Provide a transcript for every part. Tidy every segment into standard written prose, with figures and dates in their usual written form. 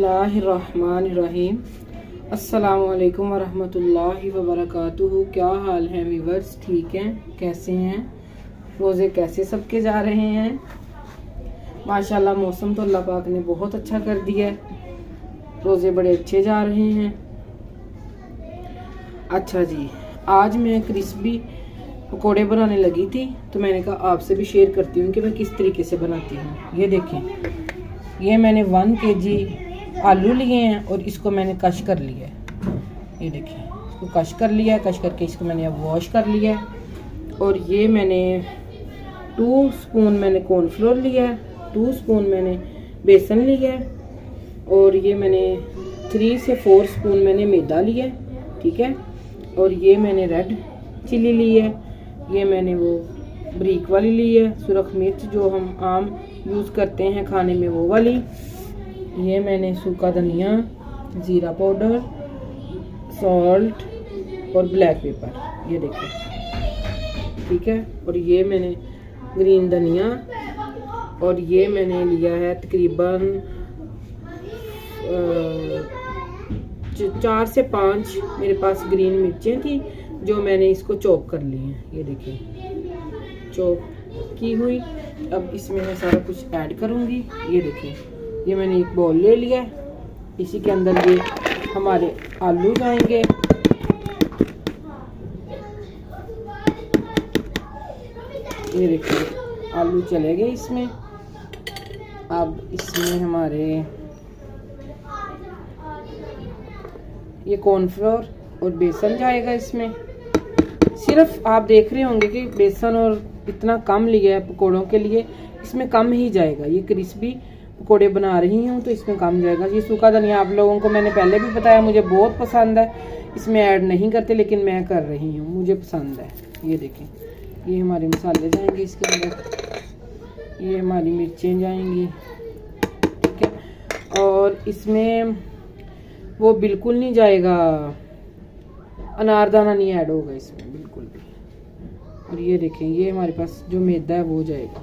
बिस्मिल्लाहिर्रहमानिर्रहीम। अस्सलामुअलैकुम वरहमतुल्लाहि वबरकातुहू। क्या हाल है व्यूअर्स, ठीक हैं? कैसे हैं? रोज़े कैसे सबके जा रहे हैं? माशाल्लाह मौसम तो अल्लाह पाक ने बहुत अच्छा कर दिया है, रोज़े बड़े अच्छे जा रहे हैं। अच्छा जी, आज मैं क्रिस्पी पकोड़े बनाने लगी थी, तो मैंने कहा आपसे भी शेयर करती हूँ कि मैं किस तरीके से बनाती हूँ। ये देखें, ये मैंने 1 kg आलू लिए हैं और इसको मैंने कश कर लिया है। ये देखिए, इसको कश कर लिया है। कश करके इसको मैंने अब वॉश कर लिया है। और ये मैंने 2 स्पून मैंने कॉर्नफ्लोर लिया है, 2 स्पून मैंने बेसन लिया है, और ये मैंने 3 से 4 स्पून मैंने मैदा लिया है, ठीक है। और ये मैंने रेड चिली ली है, ये मैंने वो ब्रीक वाली ली है, सुरख मिर्च जो हम आम यूज़ करते हैं खाने में वो वाली। ये मैंने सूखा धनिया, ज़ीरा पाउडर, सॉल्ट और ब्लैक पेपर, ये देखिए, ठीक है। और ये मैंने ग्रीन धनिया, और ये मैंने लिया है तकरीबन 4 से 5 मेरे पास ग्रीन मिर्चें थी जो मैंने इसको चॉप कर ली हैं। ये देखिए, चॉप की हुई। अब इसमें मैं सारा कुछ ऐड करूँगी। ये देखिए, ये मैंने एक बाउल ले लिया है, इसी के अंदर ये हमारे आलू जाएंगे। ये देखिए, आलू चले गए इसमें। अब इसमें हमारे ये कॉर्नफ्लोर और बेसन जाएगा इसमें। सिर्फ आप देख रहे होंगे कि बेसन और इतना कम लिया है पकोड़ों के लिए, इसमें कम ही जाएगा। ये क्रिस्पी पकोड़े बना रही हूँ तो इसमें कम जाएगा। ये सूखा धनिया आप लोगों को मैंने पहले भी बताया, मुझे बहुत पसंद है, इसमें ऐड नहीं करते लेकिन मैं कर रही हूँ, मुझे पसंद है। ये देखें, ये हमारे मसाले जाएंगे इसके अंदर, ये हमारी मिर्चें जाएंगी, ठीक है। और इसमें वो बिल्कुल नहीं जाएगा, अनारदाना नहीं ऐड होगा इसमें बिल्कुल भी। और ये देखें, ये हमारे पास जो मैदा है वो जाएगा,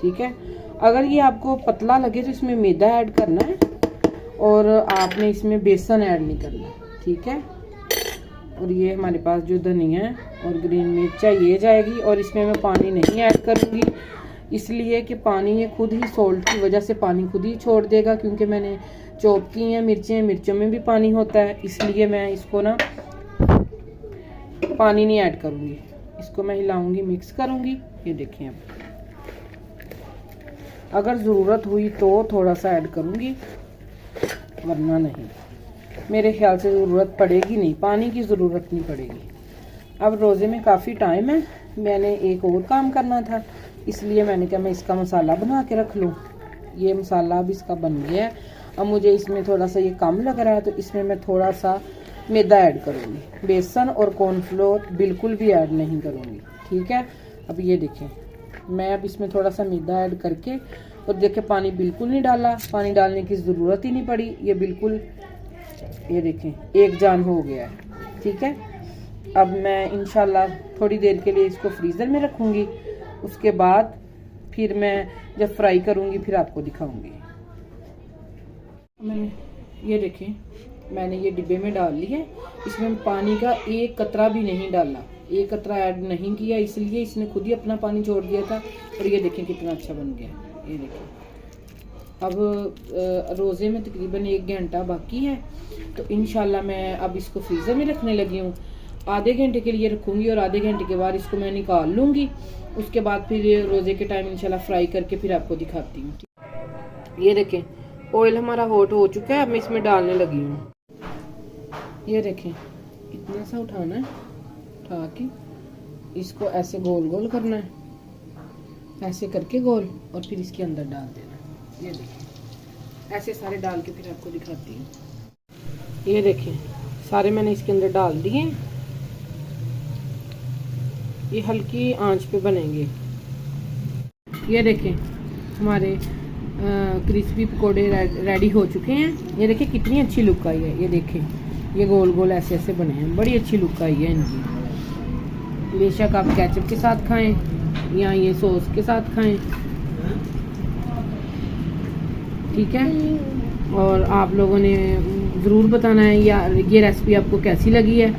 ठीक है। अगर ये आपको पतला लगे तो इसमें मैदा ऐड करना है और आपने इसमें बेसन ऐड नहीं करना, ठीक है। और ये हमारे पास जो धनिया है और ग्रीन मिर्च है ये जाएगी। और इसमें मैं पानी नहीं ऐड करूँगी, इसलिए कि पानी ये खुद ही सॉल्ट की वजह से पानी खुद ही छोड़ देगा, क्योंकि मैंने चॉप की हैं मिर्चें, मिर्चों में भी पानी होता है, इसलिए मैं इसको ना पानी नहीं ऐड करूँगी। इसको मैं हिलाऊंगी, मिक्स करूँगी। ये देखिए, अब अगर ज़रूरत हुई तो थोड़ा सा ऐड करूँगी, वरना नहीं। मेरे ख्याल से ज़रूरत पड़ेगी नहीं, पानी की ज़रूरत नहीं पड़ेगी। अब रोज़े में काफ़ी टाइम है, मैंने एक और काम करना था, इसलिए मैंने कहा मैं इसका मसाला बना के रख लूँ। ये मसाला अब इसका बन गया है। अब मुझे इसमें थोड़ा सा ये कम लग रहा है तो इसमें मैं थोड़ा सा मैदा ऐड करूँगी, बेसन और कॉर्नफ्लोर बिल्कुल भी ऐड नहीं करूँगी, ठीक है। अब ये देखें, मैं अब इसमें थोड़ा सा मैदा ऐड करके, और देखें पानी बिल्कुल नहीं डाला, पानी डालने की ज़रूरत ही नहीं पड़ी, ये बिल्कुल, ये देखें, एक जान हो गया है, ठीक है। अब मैं इंशाल्लाह थोड़ी देर के लिए इसको फ्रीज़र में रखूँगी, उसके बाद फिर मैं जब फ्राई करूँगी फिर आपको दिखाऊँगी। मैंने ये देखें, मैंने ये डिब्बे में डाल ली है, इसमें पानी का एक कतरा भी नहीं डाला, एक कतरा ऐड नहीं किया, इसलिए इसने खुद ही अपना पानी छोड़ दिया था। और ये देखें कितना अच्छा बन गया, ये देखें। अब रोज़े में तकरीबन 1 घंटा बाकी है, तो इंशाल्लाह मैं अब इसको फ्रीज़र में रखने लगी हूँ। आधे घंटे के लिए रखूँगी और आधे घंटे के बाद इसको मैं निकाल लूँगी। उसके बाद फिर रोज़े के टाइम इंशाल्लाह फ्राई करके फिर आपको दिखाती हूँ। ये देखें, ऑयल हमारा हॉट हो चुका है, अब मैं इसमें डालने लगी हूँ। ये देखें, इतना सा उठाना है, उठा के इसको ऐसे गोल गोल करना है, ऐसे करके गोल, और फिर इसके अंदर डाल देना। ये देखें, ऐसे सारे डाल के फिर आपको दिखाती हूँ। ये देखें, सारे मैंने इसके अंदर डाल दिए। ये हल्की आंच पे बनेंगे। ये देखें, हमारे क्रिस्पी पकोड़े रेडी हो चुके हैं। ये देखिए कितनी अच्छी लुक आई है। ये देखें, ये गोल गोल ऐसे ऐसे बने हैं, बड़ी अच्छी लुक आई है इनकी। बेशक आप केचप के साथ खाएं या ये सॉस के साथ खाएं, ठीक है। और आप लोगों ने ज़रूर बताना है या ये रेसिपी आपको कैसी लगी है।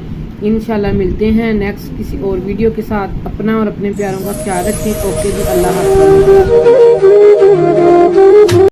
इंशाल्लाह मिलते हैं नेक्स्ट किसी और वीडियो के साथ। अपना और अपने प्यारों का ख्याल रखें। ओके जी, अल्लाह हाफ़िज़।